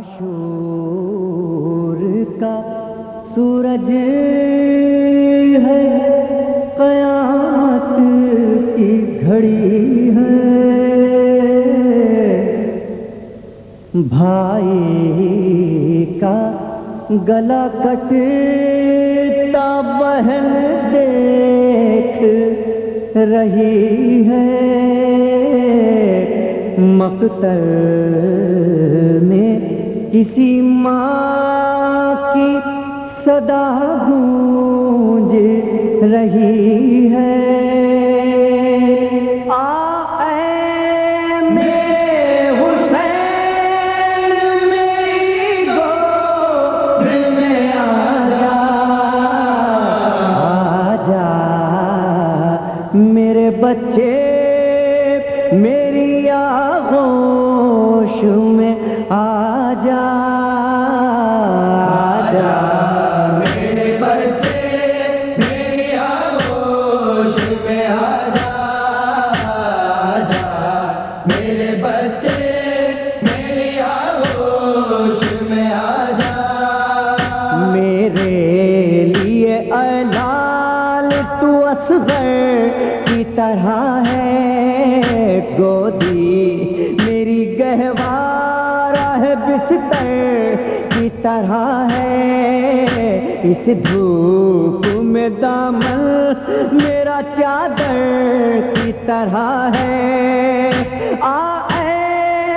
आशूर का सूरज है, क़यामत की घड़ी है। भाई का गला कटता बहन देख रही है। मक़तल में किसी माँ की सदा गूंज रही है। मेरे बच्चे मेरी आगोश में आजा, आजा मेरे बच्चे मेरी आगोश में आजा, आजा मेरे बच्चे मेरी आगोश में आजा। मेरे लिए अलाल तू असग़र की तरह है। गोदी मेरी गहवारा है, बिस्तर की तरह है। इस धूप में दामन मेरा चादर की तरह है।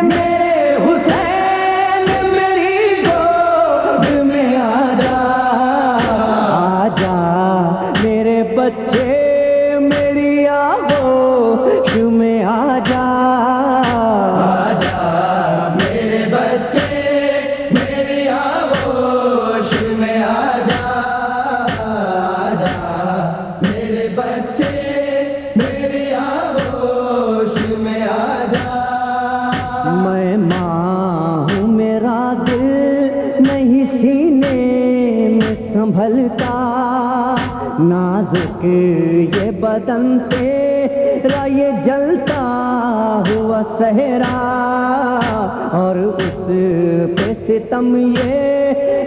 मेरे हुसैन मेरी गोद में आजा, आजा मेरे बच्चे मेरी आगोश में आजा, आजा मेरे बच्चे मेरी आगोश में आजा, आजा मेरे बच्चे मेरी आगोश में आजा। मैं माँ हूँ, मेरा दिल नहीं सीने में संभलता। नाजुक ये बदन तेरा ये जलता हुआ सहरा, और उस पे सितम ये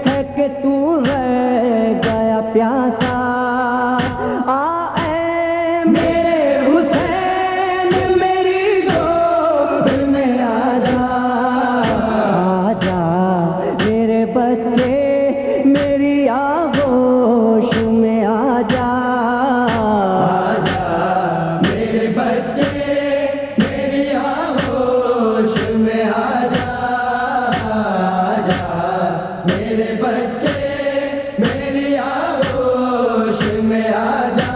है कि तू रह गया प्यासा। मेरे हुसैन मेरी गोद में आजा, आजा मेरे बच्चे मेरी आगोश में आजा, आजा मेरे बच्चे मेरी आगोश में आजा, आजा मेरे बच्चे मेरी आगोश में आजा।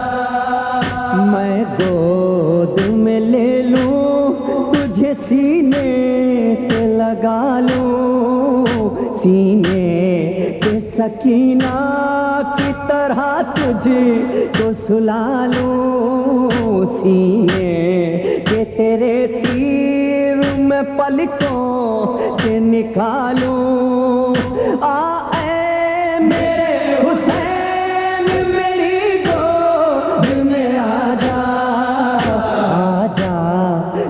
मैं गोद में ले लूं तुझे, सीने से लगा लूं, सीने पे सकीना की तरह तुझे को सुला लूं। सीने के तेरे तीर में पलकों से निकालूं। मेरे हुसैन मेरी गोद में आजा, आजा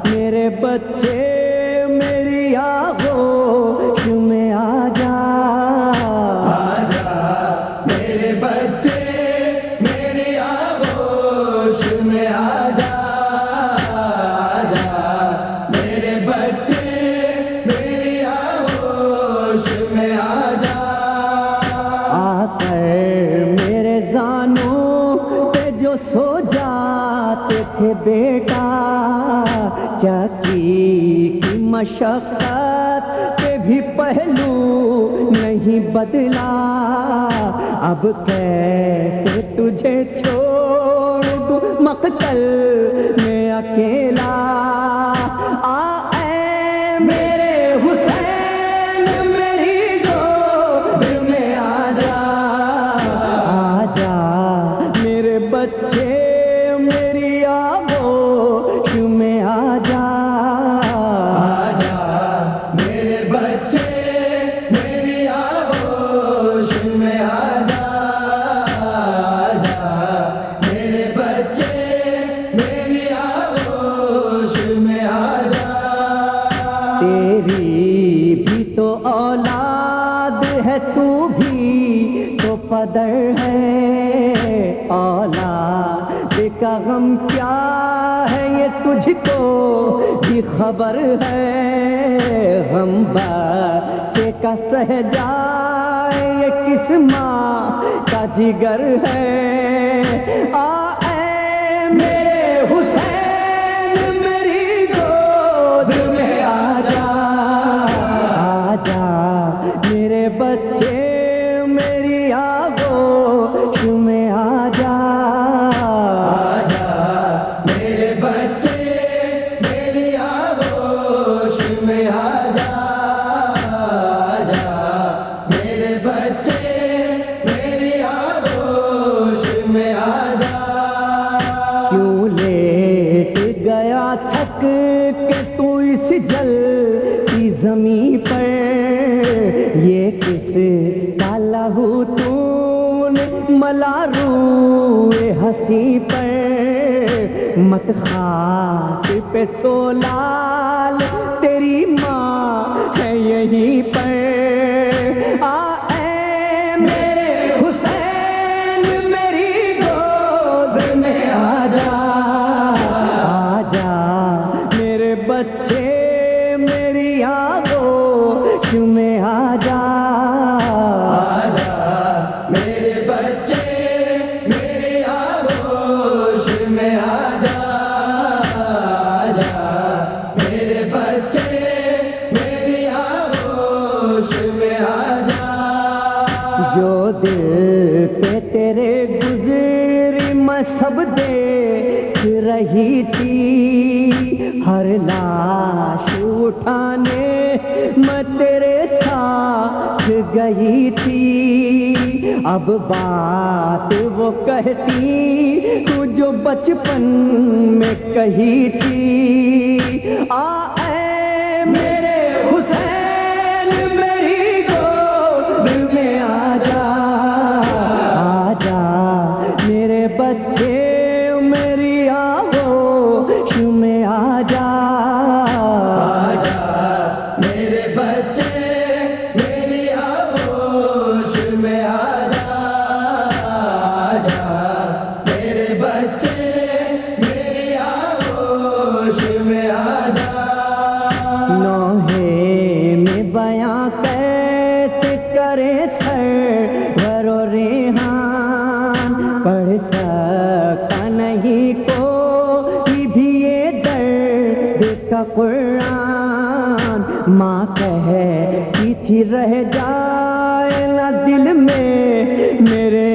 मेरे बच्चे मेरी आगोश में आजा, आजा मेरे बच्चे मेरी आगोश में आजा, आजा मेरे बच्चे मेरी आगोश में आजा। आकर मेरे जानों पे जो सो जाते थे बेटा, चक्की की मशक्कत पे भी पहलू नहीं बदला। अब कैसे तुझे छोड़ दूं मक़तल में अकेला। मेरे हुसैन मेरी गोद में आजा, आजा मेरे बच्चे मेरी आगोश में आजा, आजा मेरे बच्चे मेरी आगोश में आजा, आजा मेरे बच्चे मेरी आगोश में आजा। तेरी भी तो औलाद है तू भी तो पदर है, औलाद का गम क्या है ये तुझको भी खबर है। गम बच्चे का सह जाए ये किस माँ का जिगर है। ऐ मेरे हुसैन मेरी गोद में आजा, आजा मेरे बच्चे मेरी आगोश में आजा, आजा मेरे बच्चे मेरी आगोश में आजा, आजा मेरे बच्चे मेरी आगोश में आजा। क्यों लेट गया थक के तू इस जलती जमीन पर, ये किस का लहू तूने मला रूए हंसी पर। मत खाक पे सो लाल तेरी माँ है यहीं पर। ऐ मेरे हुसैन मेरी गोद में आजा, आजा मेरे बच्चे मेरी आगोश में आजा, आजा मेरे बच्चे मेरी आगोश में आजा, आजा मेरे बच्चे मेरी आगोश में आजा। जो दिल पे तेरे गुजरी मैं सब देख रही थी। हर लाश उठाने मैं तेरे साथ गई थी। अब बात वो कहती तू जो बचपन में कही थी। ऐ मेरे हुसैन मेरी गोद में आजा, आजा मेरे बच्चे मेरी आगोश में आजा, आजा मेरे बच्चे मेरी आगोश में आजा, आजा मेरे बच्चे मेरी आगोश में आजा। नौहे में बयां कैसे करे सरवरो रेहान, पढ़ सका नहीं कोई भी ये दर्द का कुरान। माँ कहती थी रह जाए ना दिल में मेरे